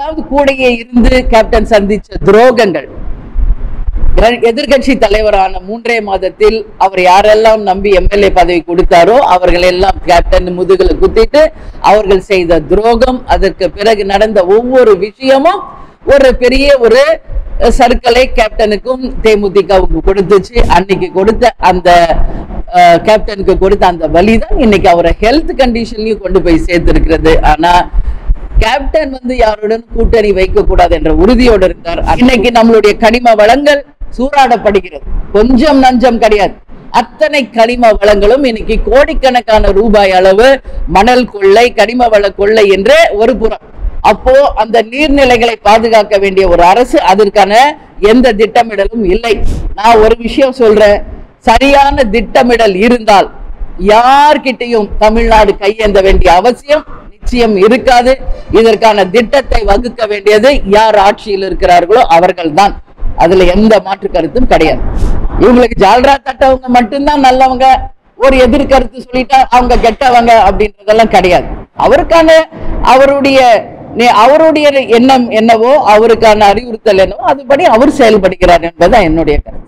அதாவது கூடையே இருந்து கேப்டன் சந்திச்ச துரோகங்கள். எதிர்கட்சி தலைவரான 3 மாதத்தில் அவர் யாரெல்லாம் நம்பி எம்எல்ஏ பதவி கொடுத்தாரோ அவர்கள் எல்லாம் கேப்டன் முதுகுல குத்திட்டு அவர்கள் செய்த துரோகம், அதற்கு பிறகு நடந்த ஒவ்வொரு விஷயமும் ஒரு பெரிய ஒரு சர்க்கலை கேப்டனுக்கும் தேமுதிகவுக்கும் கொடுத்துச்சு. அன்னைக்கு கொடுத்த அந்த கேப்டனுக்கு கொடுத்த அந்த வலிதான் இன்னைக்கு அவரை ஹெல்த் கண்டிஷன்லயும் கொண்டு போய் சேர்த்திருக்கிறது. ஆனா கேப்டன் யாருடன் கூட்டணி வைக்க கூடாது என்ற உறுதியோடு இருந்தார். இன்னைக்கு நம்மளுடைய கனிம வளங்கள் சூறாடப்படுகிறது. கொஞ்சம் நஞ்சம் கிடையாது. அத்தனை கனிம வளங்களும் இன்னைக்கு கோடிக்கணக்கான ரூபாய் அளவு மணல் கொள்ளை, கனிம வள கொள்ளை என்று ஒரு புறம். அப்போ அந்த நீர்நிலைகளை பாதுகாக்க வேண்டிய ஒரு அரசு, அதற்கான எந்த திட்டமிடலும் இல்லை. நான் ஒரு விஷயம் சொல்றேன், சரியான திட்டமிடல் இருந்தால் யார்கிட்டையும் தமிழ்நாடு கையேந்த வேண்டிய அவசியம் நிச்சயம் இருக்காது. இதற்கான திட்டத்தை வகுக்க வேண்டியது யார் ஆட்சியில் இருக்கிறார்களோ அவர்கள் தான். அதுல எந்த மாற்று கருத்தும் கிடையாது. இவங்களுக்கு ஜால்ரா தட்டவங்க மட்டும்தான் நல்லவங்க, ஒரு எதிர்கருத்து சொல்லிட்டா அவங்க கெட்டவங்க அப்படின்றதெல்லாம் கிடையாது. அவருக்கான அவருடைய எண்ணம் என்னவோ, அவருக்கான அறிவுறுத்தல் என்னவோ அதுபடி அவர் செயல்படுகிறார் என்பதுதான் என்னுடைய கருத்து.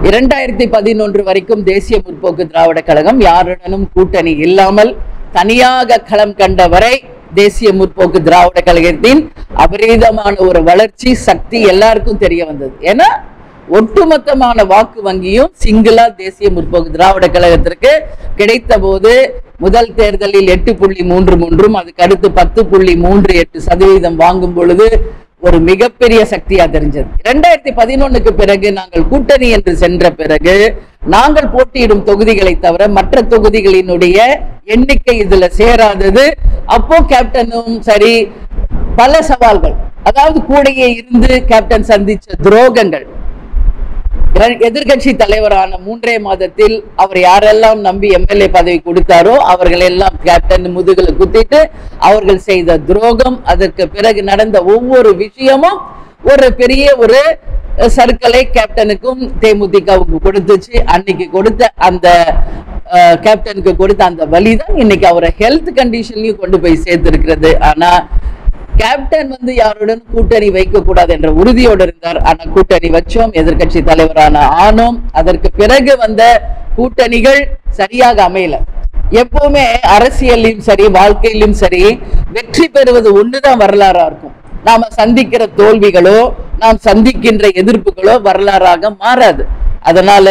2011 வரைக்கும் தேசிய முற்போக்கு திராவிட கழகம் யாருடனும் கூட்டணி இல்லாமல் தனியாக களம் கண்ட வரை தேசிய முற்போக்கு திராவிட கழகத்தின் அபரீதமான ஒரு வளர்ச்சி சக்தி எல்லாருக்கும் தெரிய வந்தது. ஏன்னா ஒட்டுமொத்தமான வாக்கு வங்கியும் சிங்கிளா தேசிய முற்போக்கு திராவிட கழகத்திற்கு கிடைத்த போது முதல் தேர்தலில் 8.33, அதுக்கு அடுத்து 10.38% வாங்கும் பொழுது ஒரு மிகப்பெரிய சக்தியா தெரிஞ்சது. 2011க்கு பிறகு நாங்கள் கூட்டணி என்று சென்ற பிறகு நாங்கள் போட்டியிடும் தொகுதிகளை தவிர மற்ற தொகுதிகளினுடைய எண்ணிக்கை இதுல சேராதது. அப்போ கேப்டனும் சரி பல சவால்கள், அதாவது கூடையே இருந்து கேப்டன் சந்திச்ச துரோகங்கள். எதிர்கட்சி தலைவரான 3 மாதத்தில் அவர் யாரெல்லாம் நம்பி எம்எல்ஏ பதவி கொடுத்தாரோ அவர்கள் எல்லாம் கேப்டன் முதுகுல குத்திட்டு அவர்கள் செய்த துரோகம், அதற்கு பிறகு நடந்த ஒவ்வொரு விஷயமும் ஒரு பெரிய ஒரு சர்க்கலை கேப்டனுக்கும் தேமுதிகவுக்கும் கொடுத்துச்சு. அன்னைக்கு கொடுத்த அந்த கேப்டனுக்கு கொடுத்த அந்த வலிதான் இன்னைக்கு அவரை ஹெல்த் கண்டிஷன்லயும் கொண்டு போய் சேர்த்திருக்கிறது. ஆனா கேப்டன் யாருடன் கூட்டணி வைக்க கூடாது என்ற உறுதியோடு இருந்தார். ஆனா கூட்டணி வச்சோம், எதிர்கட்சி தலைவரான ஆனோம். அதற்கு பிறகு வந்த கூட்டணிகள் சரியாக அமையல. எப்பவுமே அரசியலிலும் சரி வாழ்க்கையிலும் சரி வெற்றி பெறுவது ஒண்ணுதான் வரலாறா இருக்கும். நாம சந்திக்கிற தோல்விகளோ நாம் சந்திக்கின்ற எதிர்ப்புகளோ வரலாறாக மாறாது. அதனால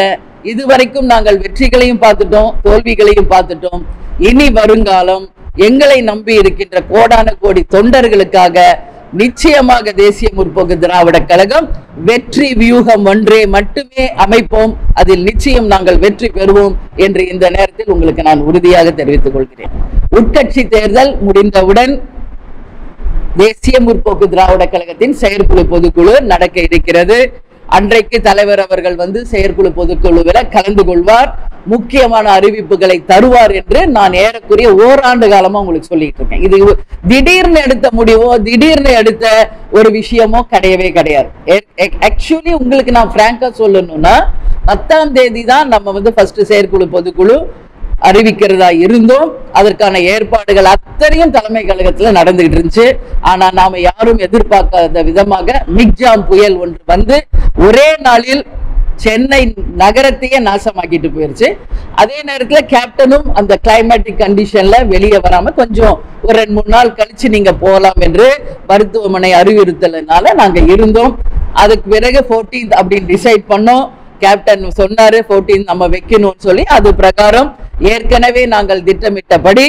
இதுவரைக்கும் நாங்கள் வெற்றிகளையும் பார்த்துட்டோம், தோல்விகளையும் பார்த்துட்டோம். இனி வருங்காலம் எங்களை நம்பி இருக்கின்ற கோடான கோடி தொண்டர்களுக்காக நிச்சயமாக தேசிய முற்போக்கு திராவிட கழகம் வெற்றி வியூகம் ஒன்றே மட்டுமே அமைப்போம். அதில் நிச்சயம் நாங்கள் வெற்றி பெறுவோம் என்று இந்த நேரத்தில் உங்களுக்கு நான் உறுதியாக தெரிவித்துக் கொள்கிறேன். உட்கட்சி தேர்தல் முடிந்தவுடன் தேசிய முற்போக்கு திராவிட கழகத்தின் செயற்குழு பொதுக்குழு நடக்க இருக்கிறது. அன்றைக்கு தலைவர் அவர்கள் செயற்குழு பொதுக்குழுவில் கலந்து கொள்வார், முக்கியமான அறிவிப்புகளை தருவார் என்று நான் ஏறக்குறைய ஓராண்டு காலமா உங்களுக்கு சொல்லிட்டு இருக்கேன். இது திடீர்னு எடுத்த முடிவோ திடீர்னு எடுத்த ஒரு விஷயமோ கிடையவே கிடையாது. ஆக்சுவலி உங்களுக்கு நான் பிராங்கா சொல்லணும்னா 10ஆம் தேதி தான் நம்ம ஃபர்ஸ்ட் செயற்குழு பொதுக்குழு அறிவிக்கிறதா இருந்தோம். அதற்கான ஏற்பாடுகள் அத்தனையும் தலைமை கழகத்துல நடந்துகிட்டு இருந்துச்சு. ஆனா நாம யாரும் எதிர்பார்க்காத விதமாக மிக்ஜாம் புயல் ஒன்று ஒரே நாளில் சென்னை நகரத்தையே நாசமாக்கிட்டு போயிருச்சு. அதே நேரத்துல கேப்டனும் அந்த கிளைமேட்டிக் கண்டிஷன்ல வெளியே வராம கொஞ்சம் ஒரு 2-3 நாள் கழிச்சு நீங்க போகலாம் என்று மருத்துவமனை அறிவுறுத்தலனால நாங்க இருந்தோம். அதுக்கு பிறகு 14th அப்படின்னு டிசைட் பண்ணோம். கேப்டன் சொன்னாரு 14th நம்ம வைக்கணும்னு சொல்லி, அது பிரகாரம் ஏற்கனவே நாங்கள் திட்டமிட்டபடி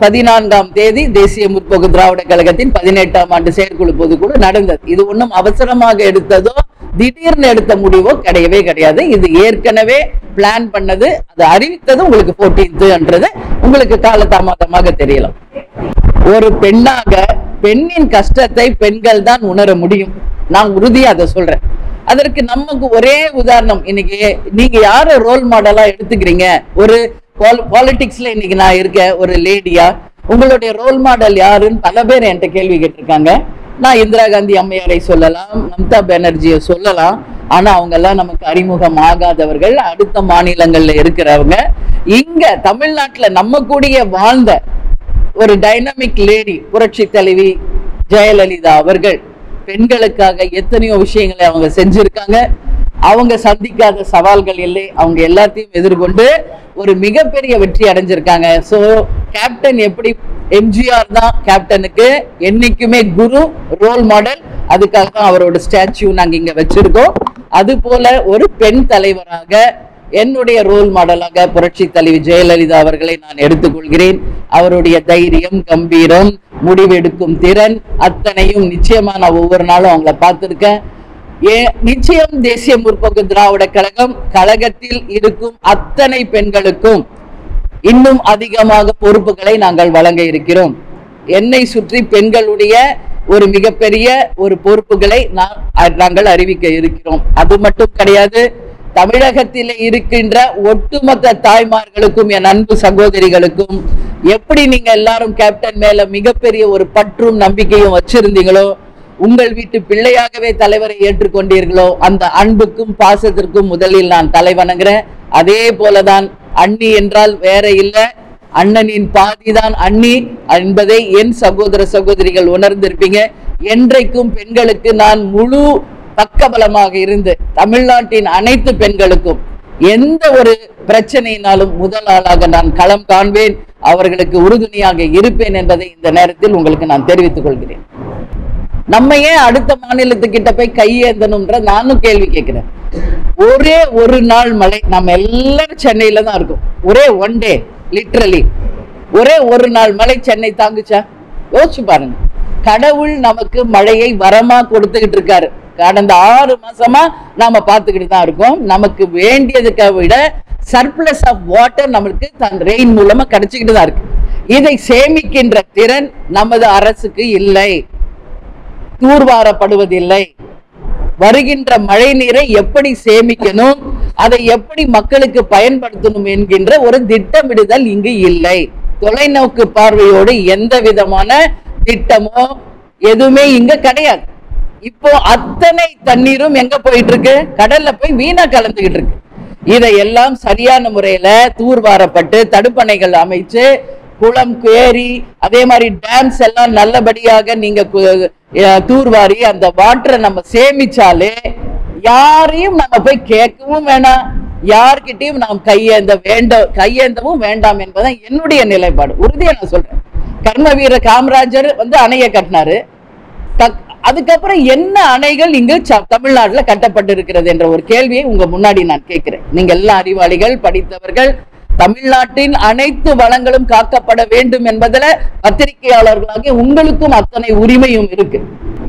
14ஆம் தேதி தேசிய முற்போக்கு திராவிட கழகத்தின் 18ஆம் ஆண்டு செயற்குழு பொதுக்குழு நடந்தது. இது ஒன்றும் அவசரமாக எடுத்ததோ திடீர்னு எடுத்த முடிவோ கிடையவே கிடையாது. இது ஏற்கனவே பிளான் பண்ணது, அது அறிவித்தது உங்களுக்கு 14th உங்களுக்கு காலதாமதமாக தெரியலாம். ஒரு பெண்ணாக பெண்ணின் கஷ்டத்தை பெண்கள் தான் உணர முடியும். நான் உறுதியா அதை சொல்றேன். அதற்கு நமக்கு ஒரே உதாரணம், இன்னைக்கு நீங்க யார ரோல் மாடலா எடுத்துக்கிறீங்க? ஒரு பாலிடிக்ஸ்ல இன்னைக்கு நான் இருக்க ஒரு லேடியா, உங்களுடைய ரோல் மாடல் யாருன்னு பல பேர் என்கிட்ட கேள்வி கேட்டிருக்காங்க. நான் இந்திரா காந்தி அம்மையாரை சொல்லலாம், மம்தா பானர்ஜியை சொல்லலாம். ஆனா அவங்க எல்லாம் நமக்கு அறிமுகம் ஆகாதவர்கள், அடுத்த மாநிலங்கள்ல இருக்கிறவங்க. இங்க தமிழ்நாட்டுல நம்ம கூடிய வாழ்ந்த ஒரு டைனமிக் லேடி, புரட்சி தலைவி ஜெயலலிதா அவர்கள் பெண்களுக்காக எத்தனையோ விஷயங்களை அவங்க செஞ்சிருக்காங்க. அவங்க சந்திக்காத சவால்கள் இல்லை, அவங்க எல்லாத்தையும் எதிர்கொண்டு ஒரு மிகப்பெரிய வெற்றி அடைஞ்சிருக்காங்க. ஸோ கேப்டன் எப்படி எம்ஜிஆர் தான் கேப்டனுக்கு என்னைக்குமே குரு, ரோல் மாடல். அதுக்காக தான் அவரோட ஸ்டாச்சு நாங்க இங்க வச்சிருக்கோம். அது போல ஒரு பெண் தலைவராக என்னுடைய ரோல் மாடலாக புரட்சி தலைவி ஜெயலலிதா அவர்களை நான் எடுத்துக்கொள்கிறேன். அவருடைய தைரியம், கம்பீரம், முடிவெடுக்கும் திறன் அத்தனையும் நிச்சயமா நான் ஒவ்வொரு நாளும் அவங்கள பார்த்திருக்கேன். நிச்சயம் தேசிய முற்போக்கு திராவிட கழகம் கழகத்தில் இருக்கும் அத்தனை பெண்களுக்கும் இன்னும் அதிகமாக பொறுப்புகளை நாங்கள் வழங்க இருக்கிறோம். என்னை சுற்றி பெண்களுடைய ஒரு மிகப்பெரிய ஒரு பொறுப்புகளை நாங்கள் அறிவிக்க இருக்கிறோம். அது மட்டும் கிடையாது, தமிழகத்தில் இருக்கின்ற ஒட்டுமொத்த தாய்மார்களுக்கும் என் அன்பு சகோதரிகளுக்கும் எப்படி நீங்க எல்லாரும் கேப்டன் மேல மிகப்பெரிய ஒரு பற்றும் நம்பிக்கையும் வச்சிருந்தீங்களோ, உங்கள் வீட்டு பிள்ளையாகவே தலைவரை ஏற்றுக்கொண்டீர்களோ, அந்த அன்புக்கும் பாசத்திற்கும் முதலில் நான் தலைவணங்குறேன். அதே போலதான் அண்ணி என்றால் வேற இல்லை, அண்ணனின் பாதிதான் அண்ணி என்பதை என் சகோதர சகோதரிகள் உணர்ந்திருப்பீங்க. என்றைக்கும் பெண்களுக்கு நான் முழு பக்கபலமாக இருந்து தமிழ்நாட்டின் அனைத்து பெண்களுக்கும் எந்த ஒரு பிரச்சனையினாலும் முதல் ஆளாக நான் களம் காண்பேன், அவர்களுக்கு உறுதுணையாக இருப்பேன் என்பதை இந்த நேரத்தில் உங்களுக்கு நான் தெரிவித்துக் கொள்கிறேன். நம்ம ஏன் அடுத்த மாநிலத்துக்கிட்ட போய் கையேந்தணும்ன்ற நானும் கேள்வி கேட்கிறேன். ஒரே ஒரு நாள் மழை, நம்ம எல்லாரும் சென்னையில தான் இருக்கோம், ஒரே ஒன் டே லிட்ரலி ஒரே ஒரு நாள் மழை சென்னை தாங்குச்சா? யோசிச்சு பாருங்க. கடவுள் நமக்கு மழையை வரமா கொடுத்துக்கிட்டு இருக்காரு. கடந்த 6 மாசமா நாம பார்த்துக்கிட்டு தான் இருக்கோம். நமக்கு வேண்டியதுக்கு விட சர்ப்ளஸ் ஆஃப் வாட்டர் நம்மளுக்கு ரெயின் மூலமா கிடைச்சிக்கிட்டு தான் இருக்கு. இதை சேமிக்கின்ற திறன் நமது அரசுக்கு இல்லை, தூர்வாரப்படுவதில்லை. வருகின்ற மழை நீரை எப்படி சேமிக்கணும், அதை எப்படி மக்களுக்கு பயன்படுத்தணும் என்கின்ற ஒரு திட்டமிடுதல் இங்கு இல்லை. தொலைநோக்கு பார்வையோடு எந்த விதமான திட்டமோ எதுவுமே இங்க கிடையாது. இப்போ அத்தனை தண்ணீரும் எங்க போயிட்டு இருக்கு? கடல்ல போய் வீணா கலந்துகிட்டு இருக்கு. இதையெல்லாம் சரியான முறையில தூர்வாரப்பட்டு தடுப்பணைகள் அமைச்சு குளம், ஏரி, அதே மாதிரி டேம்ஸ் எல்லாம் நல்லபடியாக நீங்க தூர்வாரி அந்த வாட்டரை நம்ம சேமிச்சாலே யாரையும் நம்ம போய் கேட்கவும் வேணாம், யார்கிட்டையும் நாம் கையேந்தவும் வேண்டாம் என்பதான் என்னுடைய நிலைப்பாடு. உறுதியா நான் சொல்றேன். கர்ம வீர காமராஜர் அணையை கட்டினாரு. அதுக்கப்புறம் என்ன அணைகள் இங்கு தமிழ்நாட்டுல கட்டப்பட்டு இருக்கிறது என்ற ஒரு கேள்வியை உங்க முன்னாடி நான் கேட்கிறேன். நீங்க எல்லாம் அறிவாளிகள், படித்தவர்கள். தமிழ்நாட்டின் அனைத்து வளங்களும் காக்கப்பட வேண்டும் என்பதுல பத்திரிகையாளர்களாக உங்களுக்கும் அத்தனை உரிமையும் இருக்கு.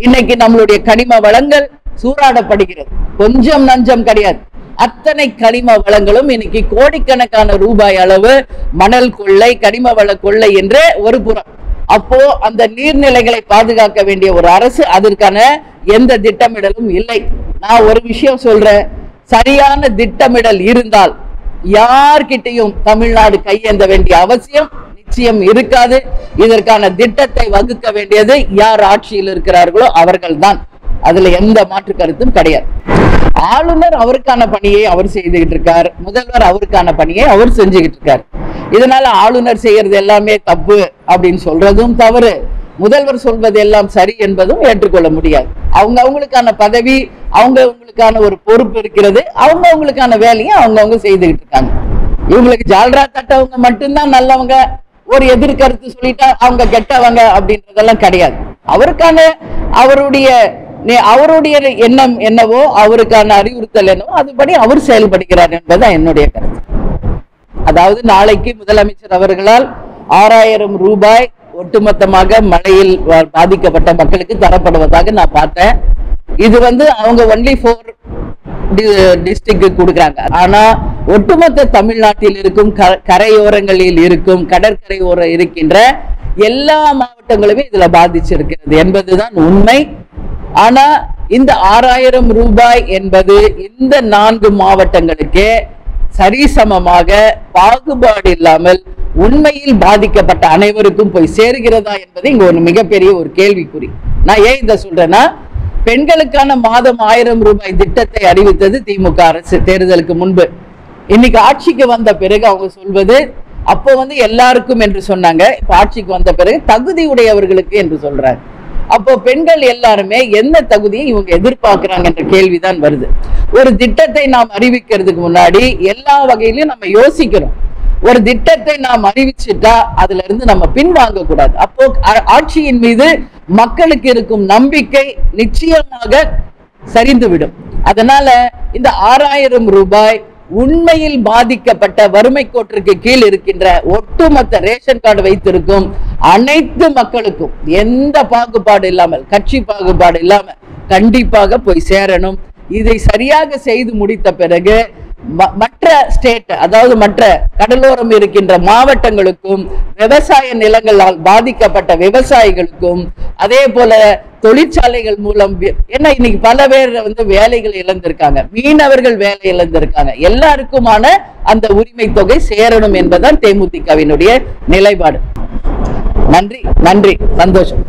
இன்னைக்கு நம்மளுடைய கனிம வளங்கள் சூறாடப்படுகிறது, கொஞ்சம் நஞ்சம் கிடையாது. அத்தனை கனிம வளங்களும் இன்னைக்கு கோடிக்கணக்கான ரூபாய் அளவு மணல் கொள்ளை, கனிம வள கொள்ளை என்று ஒரு புறம். அப்போ அந்த நீர்நிலைகளை பாதுகாக்க வேண்டிய ஒரு அரசு, அதற்கான எந்த திட்டமிடலும் இல்லை. நான் ஒரு விஷயம் சொல்றேன், சரியான திட்டமிடல் இருந்தால் யார்கிட்டையும் தமிழ்நாடு கையேந்த வேண்டிய அவசியம் நிச்சயம் இருக்காது. இதற்கான திட்டத்தை வகுக்க வேண்டியது யார் ஆட்சியில் இருக்கிறார்களோ அவர்கள் தான். அதுல எந்த மாற்று கருத்தும் கிடையாது. ஆளுநர் அவருக்கான பணியை அவர் செய்துகிட்டு இருக்கார், முதல்வர் அவருக்கான பணியை அவர் செஞ்சுக்கிட்டு இருக்காரு. இதனால ஆளுநர் செய்யறது எல்லாமே தப்பு அப்படின்னு சொல்றதும் தவறு, முதல்வர் சொல்வது எல்லாம் சரி என்பதும் ஏற்றுக்கொள்ள முடியாது. அவங்களுக்கான பதவி, அவங்களுக்கான ஒரு பொறுப்பு இருக்கிறது, அவங்களுக்கான வேலையை அவங்க செய்துகிட்டு இருக்காங்க. இவங்களுக்கு ஜால்ரா தட்டவங்க மட்டும்தான் நல்லவங்க, ஒரு எதிர்கருத்து சொல்லிட்டா அவங்க கெட்டவங்க அப்படின்றதெல்லாம் கிடையாது. அவருடைய எண்ணம் என்னவோ, அவருக்கான அறிவுறுத்தல் என்னவோ அதுபடி அவர் செயல்படுகிறார் என்பதுதான் என்னுடைய கருத்து. அதாவது நாளைக்கு முதலமைச்சர் அவர்களால் 6000 ரூபாய் ஒட்டுமொத்தமாக மழையில் பாதிக்கப்பட்ட மக்களுக்கு தரப்படுவதாக நான் பார்த்தேன். இது அவங்க ஒன்லி 4 டிஸ்ட்ரிக்ட் கொடுக்குறாங்க. ஆனா ஒட்டுமொத்த தமிழ்நாட்டில் இருக்கும் கரையோரங்களில் இருக்கும் கடற்கரையோரம் இருக்கின்ற எல்லா மாவட்டங்களுமே இதுல பாதிச்சிருக்கிறது என்பதுதான் உண்மை. ஆனா இந்த 6000 ரூபாய் என்பது இந்த 4 மாவட்டங்களுக்கு சரிசமமாக பாகுபாடு இல்லாமல் உண்மையில் பாதிக்கப்பட்ட அனைவருக்கும் போய் சேர்கிறதா என்பது இங்க ஒரு மிகப்பெரிய ஒரு கேள்விக்குறி. நான் ஏன் இதை சொல்றேன்னா, பெண்களுக்கான மாதம் 1000 ரூபாய் திட்டத்தை அறிவித்தது திமுக அரசு தேர்தலுக்கு முன்பு. இன்னைக்கு ஆட்சிக்கு வந்த பிறகு அவங்க சொல்வது, அப்போ எல்லாருக்கும் என்று சொன்னாங்க, இப்ப ஆட்சிக்கு வந்த பிறகு தகுதியுடையவர்களுக்கு என்று சொல்றாங்க. அப்போ பெண்கள் எல்லாருமே என்ன தகுதியை இவங்க எதிர்பார்க்கிறாங்க என்ற கேள்விதான் வருது. ஒரு திட்டத்தை நாம் அறிவிக்கிறதுக்கு முன்னாடி எல்லா வகையிலும் நம்ம யோசிக்கிறோம். ஒரு திட்டத்தை நாம் அறிவிச்சுட்டா அதுல இருந்து நம்ம பின்வாங்க கூடாது. அப்போ ஆட்சியின் மீது மக்களுக்கு இருக்கும் நம்பிக்கை நிச்சயமாக சரிந்துவிடும். அதனால இந்த 6000 ரூபாய் உண்மையில் பாதிக்கப்பட்ட வறுமை கோட்டிற்கு கீழ் இருக்கின்ற ஒட்டுமொத்த ரேஷன் கார்டு வைத்திருக்கும் அனைத்து மக்களுக்கும் எந்த பாகுபாடு இல்லாமல், கட்சி பாகுபாடு இல்லாமல் கண்டிப்பாக போய் சேரணும். இதை சரியாக செய்து முடித்த பிறகு மற்ற ஸ்டேட், அதாவது மற்ற கடலோரம் இருக்கின்ற மாவட்டங்களுக்கும், விவசாய நிலங்களால் பாதிக்கப்பட்ட விவசாயிகளுக்கும், அதே போல தொழிற்சாலைகள் மூலம், ஏன்னா இன்னைக்கு பல பேர் வேலைகள் இழந்திருக்காங்க, மீனவர்கள் வேலை இழந்திருக்காங்க, எல்லாருக்குமான அந்த உரிமை தொகை சேரணும் என்பதுதான் தேமுதிகவினுடைய நிலைப்பாடு. நன்றி, நன்றி, சந்தோஷம்.